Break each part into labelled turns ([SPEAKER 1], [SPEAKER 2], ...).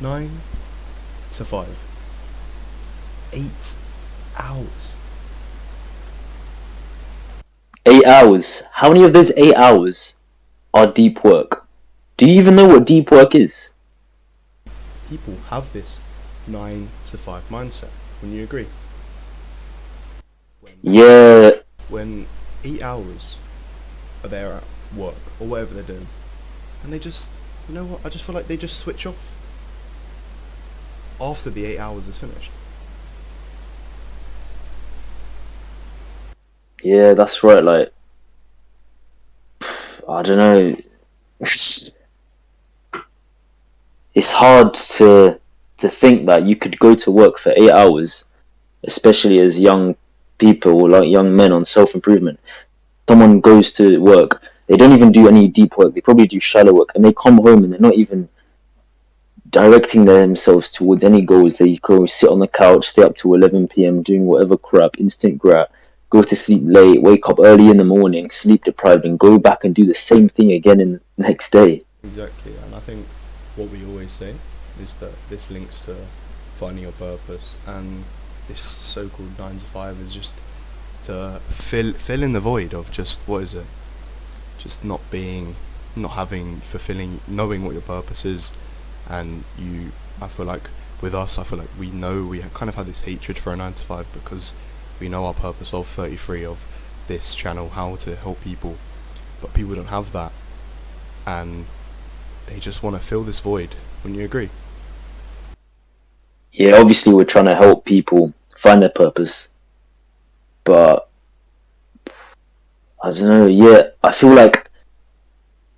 [SPEAKER 1] 9 to 5. 8 hours.
[SPEAKER 2] 8 hours. How many of those 8 hours are deep work? Do you even know what deep work is?
[SPEAKER 1] People have this 9 to 5 mindset. Wouldn't you agree?
[SPEAKER 2] Yeah,
[SPEAKER 1] When 8 hours are there at work or whatever they're doing, and they just, you know what? I just feel like they just switch off after the 8 hours is finished.
[SPEAKER 2] yeah, that's right. Like, I don't know. It's hard to think that you could go to work for 8 hours, especially as young people, like young men on self improvement. Someone goes to work, they don't even do any deep work. They probably do shallow work, and they come home and they're not even directing themselves towards any goals. They go sit on the couch, stay up to 11 p.m. doing whatever crap, instant grat, go to sleep late, wake up early in the morning, sleep deprived, and go back and do the same thing again in the next day.
[SPEAKER 1] Exactly, and I think what we always say is that this links to finding your purpose, and this so-called 9 to 5 is just to fill in the void of just what is it? Just not having fulfilling, knowing what your purpose is, and you. I feel like with us, I feel like we know we kind of have this hatred for a 9 to 5 because we know our purpose of 33 of this channel, how to help people, but people don't have that, and they just want to fill this void. Wouldn't you agree?
[SPEAKER 2] Yeah, obviously we're trying to help people find their purpose, but I don't know. Yeah, I feel like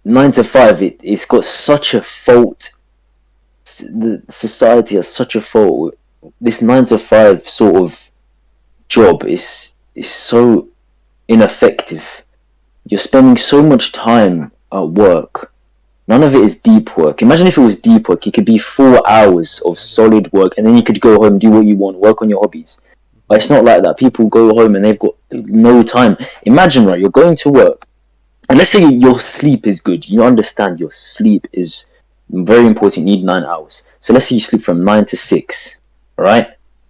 [SPEAKER 2] 9 to 5. It's got such a fault. The society has such a fault. This 9 to 5 sort of job is so ineffective. You're spending so much time at work. None of it is deep work. Imagine if it was deep work. It could be 4 hours of solid work, and then you could go home, do what you want, work on your hobbies. But it's not like that. People go home and they've got no time. Imagine, right? You're going to work, and let's say your sleep is good. You understand your sleep is very important. You need 9 hours. So let's say you sleep from 9 to 6. All right,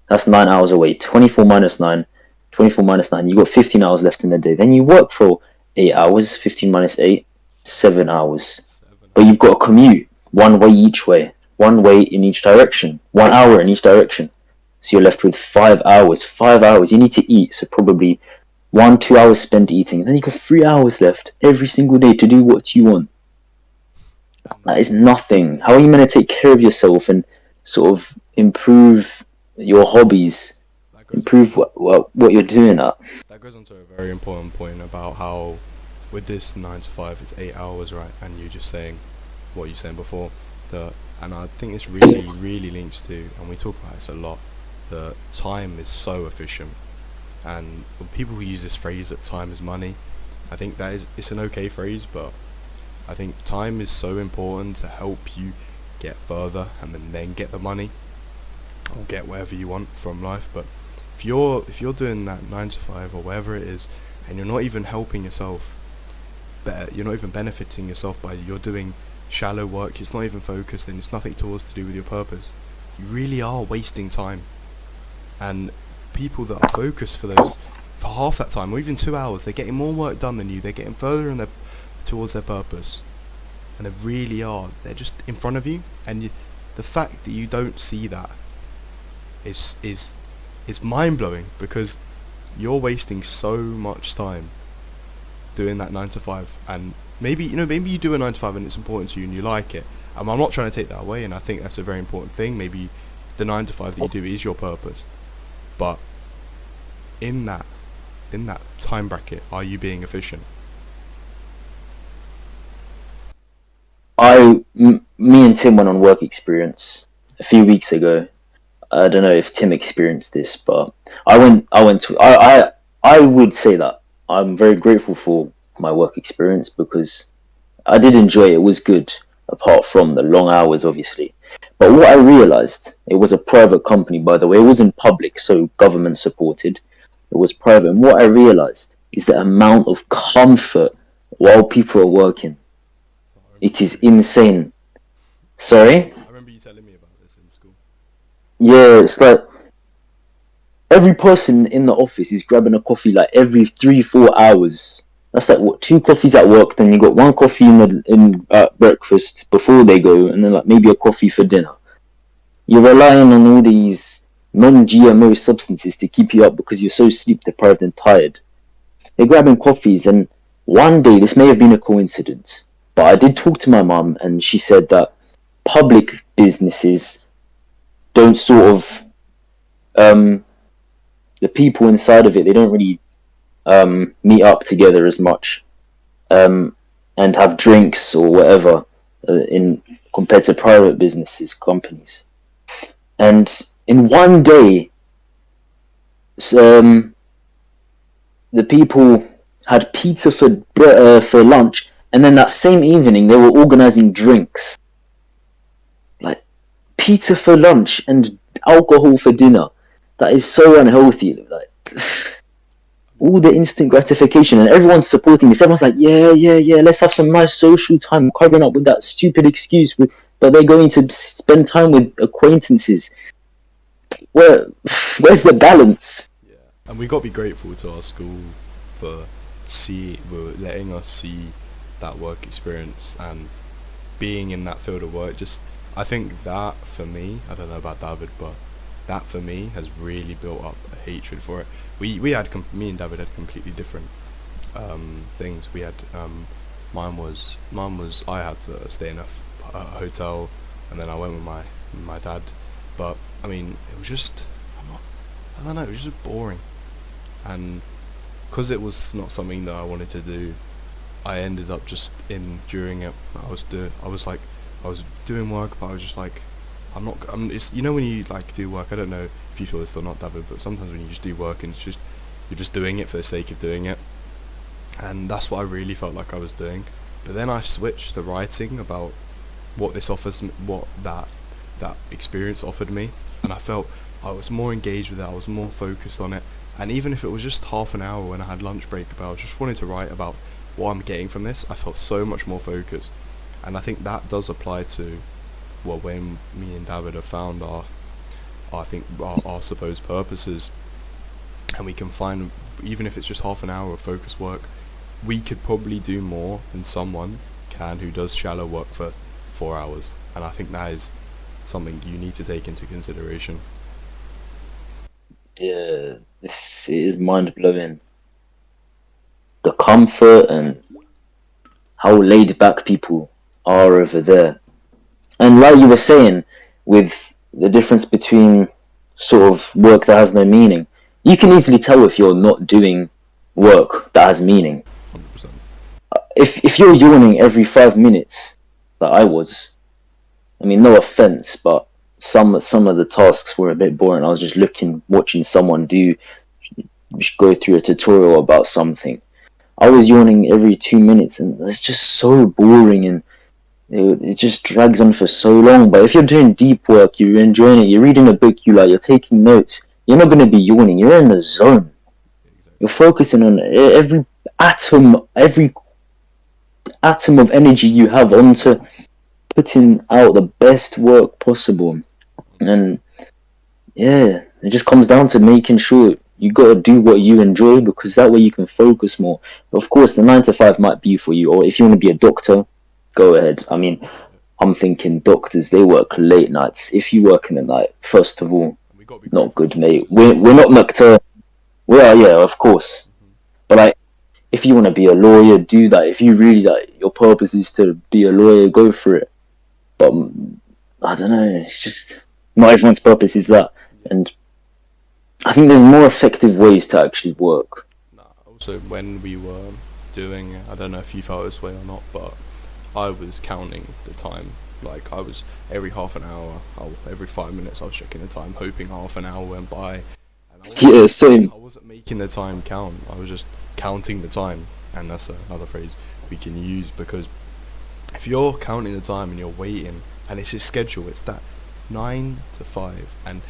[SPEAKER 2] that's 9 hours away. 24 minus 9. 24 minus 9. You got 15 hours left in the day. Then you work for 8 hours. 15 minus 8. 7 hours.
[SPEAKER 1] 7 hours.
[SPEAKER 2] But you've got to commute one way each way, one way in each direction, 1 hour in each direction. So you're left with 5 hours. 5 hours. You need to eat, so probably 1, 2 hours spent eating. And then you got 3 hours left every single day to do what you want. That is nothing. How are you meant to take care of yourself and sort of improve your hobbies,
[SPEAKER 1] That goes on.
[SPEAKER 2] improve what you're doing at?
[SPEAKER 1] That goes on to a very important point about how, with this 9 to 5, it's 8 hours, right? And you're just saying what you said before. And I think this really, really links to, and we talk about this a lot. The time is so efficient, and when people who use this phrase that time is money, I think it's an okay phrase, but I think time is so important to help you get further and then get the money or get whatever you want from life. But if you're doing that 9 to 5 or whatever it is, and you're not even helping yourself better, you're not even benefiting yourself by you're doing shallow work, it's not even focused, and it's nothing towards to do with your purpose, you really are wasting time. And people that are focused for half that time or even 2 hours, they're getting more work done than you, they're getting further towards their purpose, and they really are, they're just in front of you, and the fact that you don't see that is mind-blowing, because you're wasting so much time doing that 9 to 5. And maybe you do a 9 to 5 and it's important to you and you like it. I'm not trying to take that away, and I think that's a very important thing. Maybe the 9 to 5 that you do is your purpose, but in that time bracket, are you being efficient?
[SPEAKER 2] Me and Tim went on work experience a few weeks ago. I don't know if Tim experienced this, but I would say that I'm very grateful for my work experience because I did enjoy it. It was good, apart from the long hours, obviously. But what I realized, it was a private company, by the way. It wasn't public, so government supported. It was private. And what I realized is the amount of comfort while people are working.
[SPEAKER 1] I remember you
[SPEAKER 2] It is
[SPEAKER 1] telling me about
[SPEAKER 2] insane. Sorry?
[SPEAKER 1] I remember you telling me about this in school.
[SPEAKER 2] Yeah, it's like every person in the office is grabbing a coffee like every 3 4 hours. That's like what, two coffees at work, then you got one coffee in at breakfast before they go, and then like maybe a coffee for dinner. You're relying on all these non-GMO substances to keep you up because you're so sleep deprived and tired. They're grabbing coffees, and one day this may have been a coincidence, but I did talk to my mum, and she said that public businesses don't sort of the people inside of it, they don't really meet up together as much um, and have drinks or whatever in compared to private businesses, companies. And in one day, um, the people had pizza for lunch, and then that same evening they were organizing drinks, like pizza for lunch and alcohol for dinner. That is so unhealthy. Like all the instant gratification, and everyone's supporting this. Everyone's like, yeah, yeah, yeah, let's have some nice social time, covering up with that stupid excuse. But they're going to spend time with acquaintances. Where, where's the balance?
[SPEAKER 1] Yeah, and we got to be grateful to our school for letting us see that work experience and being in that field of work. Just I think that for me, I don't know about David, but that for me has really built up a hatred for it. Me and David had completely different things. We had mine was I had to stay in a hotel, and then I went with my dad. But I mean, it was just I don't know, it was just boring, and because it was not something that I wanted to do, I ended up just in during it. I was doing work, but I was just like, it's when you like do work. I don't know if you feel this or not, David, but sometimes when you just do work and it's just you're just doing it for the sake of doing it, and that's what I really felt like I was doing. But then I switched to writing about what this offers, what that experience offered me, and I felt I was more engaged with it. I was more focused on it, and even if it was just half an hour when I had lunch break, but I just wanted to write about what I'm getting from this, I felt so much more focused, and I think that does apply to when me and David have found our supposed purposes, and we can find, even if it's just half an hour of focused work, we could probably do more than someone can who does shallow work for 4 hours, and I think that is something you need to take into consideration.
[SPEAKER 2] Yeah, this is mind blowing. The comfort and how laid back people are over there. And like you were saying, with the difference between sort of work that has no meaning, you can easily tell if you're not doing work that has meaning.
[SPEAKER 1] 100%.
[SPEAKER 2] If you're yawning every 5 minutes, that I was, I mean, no offense, but some of the tasks were a bit boring. I was just watching someone just go through a tutorial about something. I was yawning every 2 minutes, and it's just so boring, and it just drags on for so long. But if you're doing deep work, you're enjoying it, you're reading a book you like, you're taking notes, you're not going to be yawning. You're in the zone. You're
[SPEAKER 1] Exactly.
[SPEAKER 2] focusing on every atom of energy you have onto putting out the best work possible. And yeah, it just comes down to making sure you gotta do what you enjoy, because that way you can focus more. Of course, the 9 to 5 might be for you, or if you want to be a doctor, go ahead. I mean,
[SPEAKER 1] Yeah.
[SPEAKER 2] I'm thinking doctors, they work late nights. If you work in the night, first of all,
[SPEAKER 1] And we got to be
[SPEAKER 2] not
[SPEAKER 1] grateful
[SPEAKER 2] good,
[SPEAKER 1] for
[SPEAKER 2] mate.
[SPEAKER 1] doctors as
[SPEAKER 2] We're
[SPEAKER 1] well.
[SPEAKER 2] not nocturnal. Well, yeah, of course.
[SPEAKER 1] Hmm.
[SPEAKER 2] But like, if you want to be a lawyer, do that. If you really like, your purpose is to be a lawyer, go for it. But I don't know. It's just not everyone's purpose is that,
[SPEAKER 1] Yeah.
[SPEAKER 2] and I think there's more effective ways to actually work.
[SPEAKER 1] Nah. Also, when we were doing, I don't know if you felt this way or not, but I was counting the time. Like I was every half an hour, every 5 minutes, I was checking the time, hoping half an hour went by, and
[SPEAKER 2] Yeah, same.
[SPEAKER 1] I wasn't making the time count. I was just counting the time, and that's another phrase we can use, because if you're counting the time and you're waiting, and it's a schedule, it's that 9 to 5, and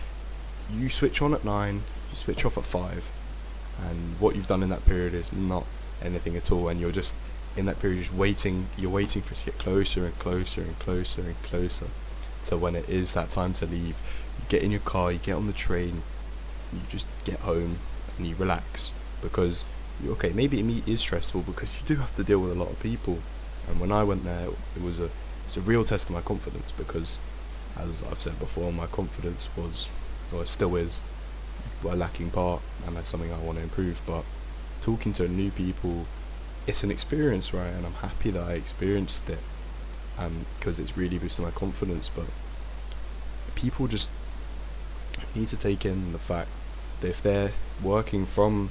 [SPEAKER 1] you switch on at 9, you switch off at 5, and what you've done in that period is not anything at all, and you're just in that period just waiting. You're waiting for it to get closer and closer and closer and closer, to when it is that time to leave. You get in your car, you get on the train, you just get home and you relax, because okay, maybe it is stressful because you do have to deal with a lot of people. And when I went there, it's a real test of my confidence, because as I've said before, my confidence was, or it still is, a lacking part, and that's something I want to improve. But talking to new people, it's an experience, right? And I'm happy that I experienced it, because it's really boosted my confidence. But people just need to take in the fact that if they're working from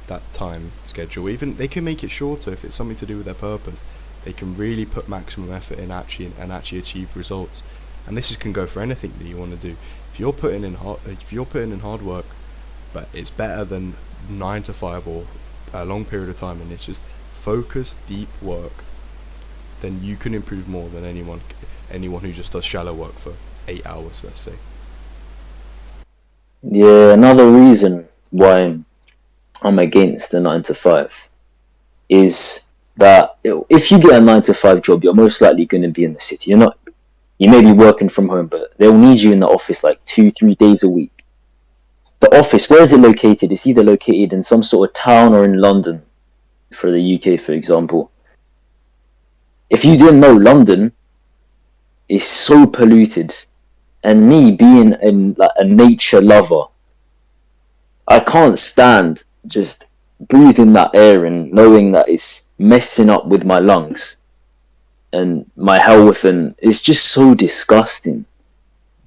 [SPEAKER 1] that time schedule, even they can make it shorter if it's something to do with their purpose. They can really put maximum effort in actually achieve results. And this can go for anything that you want to do. If you're putting in hard work, but it's better than 9 to 5 or a long period of time, and it's just focused, deep work, then you can improve more than anyone who just does shallow work for 8 hours, let's say.
[SPEAKER 2] Yeah, another reason why I'm against the 9 to 5 is that if you get a 9 to 5 job, you're most likely going to be in the city. You may be working from home, but they'll need you in the office like 2-3 days a week. The office, where is it located? It's either located in some sort of town or in London, for the UK, for example. If you didn't know, London is so polluted, and me being like a nature lover, I can't stand just breathing that air and knowing that it's messing up with my lungs and my health, and it's just so disgusting.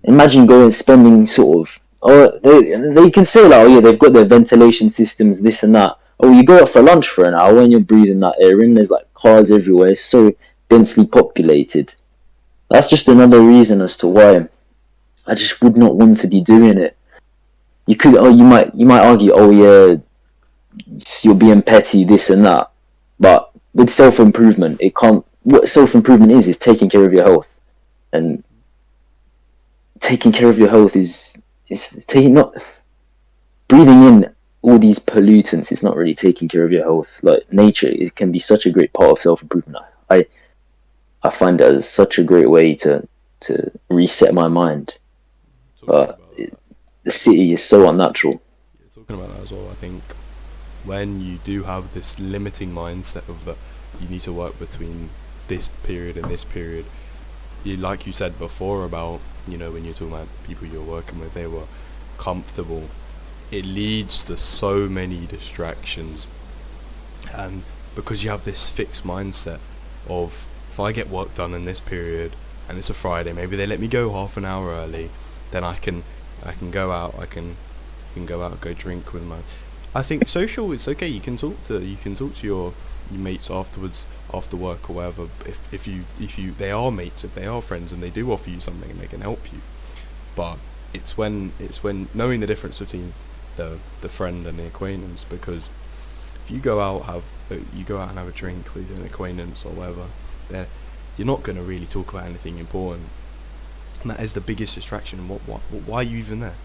[SPEAKER 2] Imagine spending sort of, they can say like, oh yeah, they've got their ventilation systems, this and that. Oh, you go out for lunch for an hour and you're breathing that air in. There's like cars everywhere. It's so densely populated. That's just another reason as to why I just would not want to be doing it. You might argue, oh yeah, you're being petty, this and that. But with self-improvement, what self-improvement is taking care of your health. And taking care of your health is not breathing in all these pollutants. It's not really taking care of your health. Like nature, it can be such a great part of self-improvement. I find that as such a great way to reset my mind. But the city is so unnatural.
[SPEAKER 1] Yeah, talking about that as well, I think when you do have this limiting mindset of that you need to work between this period and this period, like you said before about, when you're talking about people you're working with, they were comfortable. It leads to so many distractions, and because you have this fixed mindset of, if I get work done in this period and it's a Friday, maybe they let me go half an hour early, then I can go out. I can go out and go drink with my. I think social, it's okay. You can talk to your mates afterwards, after work or whatever. If you they are mates, if they are friends, and they do offer you something and they can help you. But it's when knowing the difference between the friend and the acquaintance, because if you go out and have a drink with an acquaintance or whatever, you're not going to really talk about anything important, and that is the biggest distraction. Why are you even there?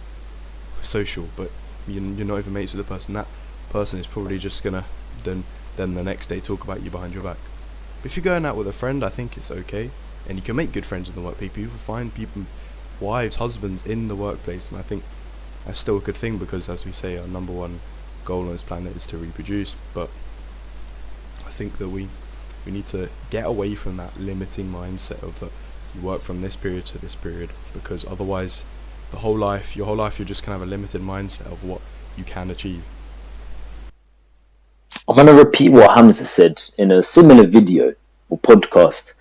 [SPEAKER 1] Social, but you're not even mates with the person. That person is probably just gonna then the next day talk about you behind your back. But if you're going out with a friend, I think it's okay, and you can make good friends in the work. People find wives, husbands in the workplace, and I think that's still a good thing, because as we say, our number one goal on this planet is to reproduce. But I think that we need to get away from that limiting mindset of that you work from this period to this period, because otherwise your whole life you're just gonna have a limited mindset of what you can achieve.
[SPEAKER 2] I'm going to repeat what Hamza said in a similar video or podcast,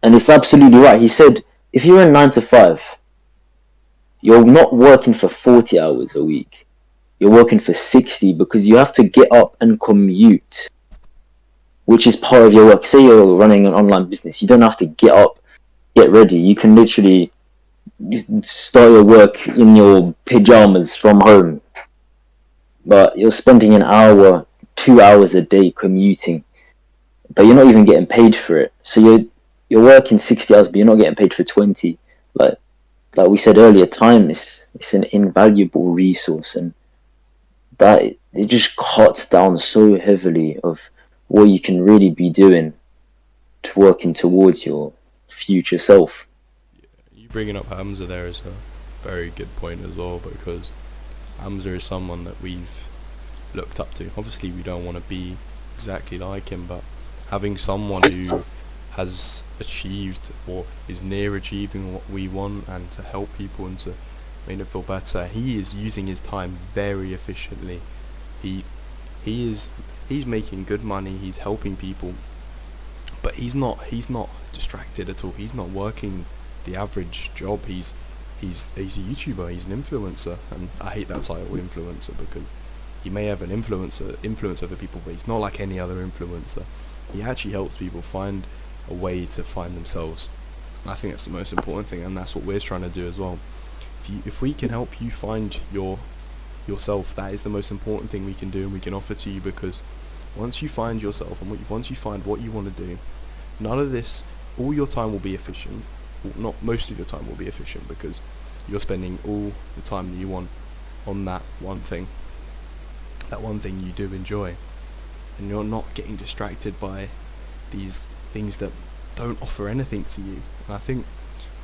[SPEAKER 2] and it's absolutely right. He said, if you're in 9 to 5, you're not working for 40 hours a week. You're working for 60, because you have to get up and commute, which is part of your work. Say you're running an online business, you don't have to get up, get ready. You can literally start your work in your pajamas from home. But you're spending an hour, 2 hours a day commuting, but you're not even getting paid for it. So you're working 60 hours, but you're not getting paid for 20. Like we said earlier, time is an invaluable resource, and that it just cuts down so heavily of what you can really be doing to working towards your future self.
[SPEAKER 1] bringing up Hamza there is a very good point as well, because Hamza is someone that we've looked up to. Obviously, we don't want to be exactly like him, but having someone who has achieved or is near achieving what we want, and to help people and to make them feel better, he is using his time very efficiently. He he's making good money. He's helping people, but he's not distracted at all. He's not working the average job. He's a YouTuber. He's an influencer, and I hate that title, influencer, because he may have an influence over people, but he's not like any other influencer. He actually helps people find a way to find themselves. And I think that's the most important thing, and that's what we're trying to do as well. If we can help you find yourself, that is the most important thing we can do and we can offer to you, because once you find yourself and once you find what you want to do, none of this, all your time will be efficient. Well, not most of your time will be efficient, because you're spending all the time that you want on that one thing you do enjoy, and you're not getting distracted by these things that don't offer anything to you. And I think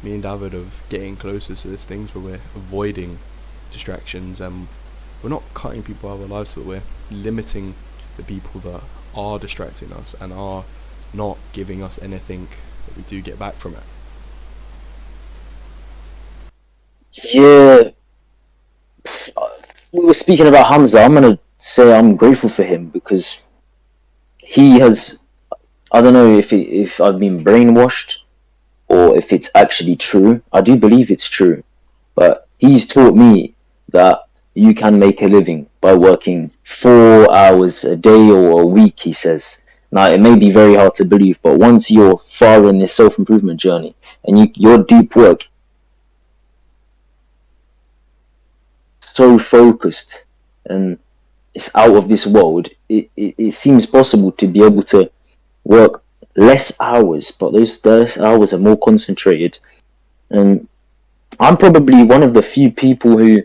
[SPEAKER 1] me and David are getting closer to these things where we're avoiding distractions, and we're not cutting people out of our lives, but we're limiting the people that are distracting us and are not giving us anything that we do get back from it.
[SPEAKER 2] Yeah, we were speaking about Hamza. I'm gonna say I'm grateful for him because he has. I don't know if I've been brainwashed or if it's actually true. I do believe it's true, but he's taught me that you can make a living by working 4 hours a day or a week, he says. Now, it may be very hard to believe, but once you're far in this self-improvement journey and your deep work so focused and it's out of this world, it seems possible to be able to work less hours, but those hours are more concentrated. And I'm probably one of the few people who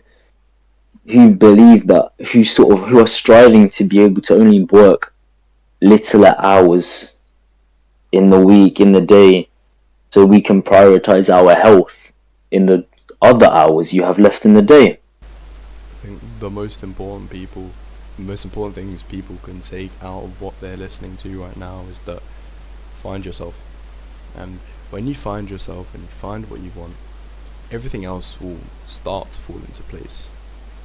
[SPEAKER 2] believe that, who are striving to be able to only work littler hours in the week, in the day, so we can prioritize our health in the other hours you have left in the day.
[SPEAKER 1] I think the most important things people can take out of what they're listening to right now is that find yourself. And when you find yourself and you find what you want, everything else will start to fall into place.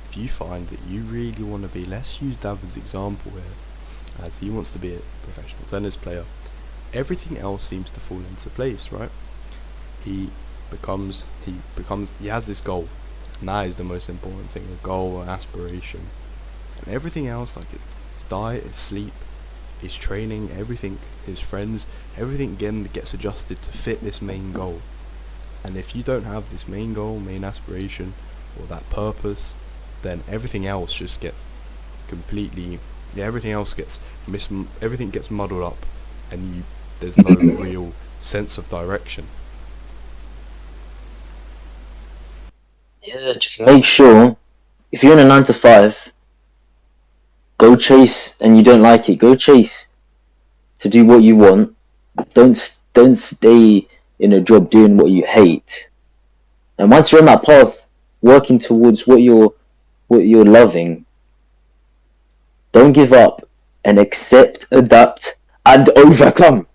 [SPEAKER 1] If you find that you really want to be, let's use David's example here, as he wants to be a professional tennis player, everything else seems to fall into place, right? He has this goal, and that is the most important thing, a goal, an aspiration. And everything else, like his diet, his sleep, his training, everything, his friends, everything again gets adjusted to fit this main goal. And if you don't have this main goal, main aspiration, or that purpose, then everything else just gets completely, everything gets muddled up, and there's no real sense of direction.
[SPEAKER 2] Yeah, just make sure, if you're in a 9 to 5, go chase, and you don't like it, go chase to do what you want. Don't stay in a job doing what you hate. And once you're on that path, working towards what you're loving, don't give up, and accept, adapt, and overcome.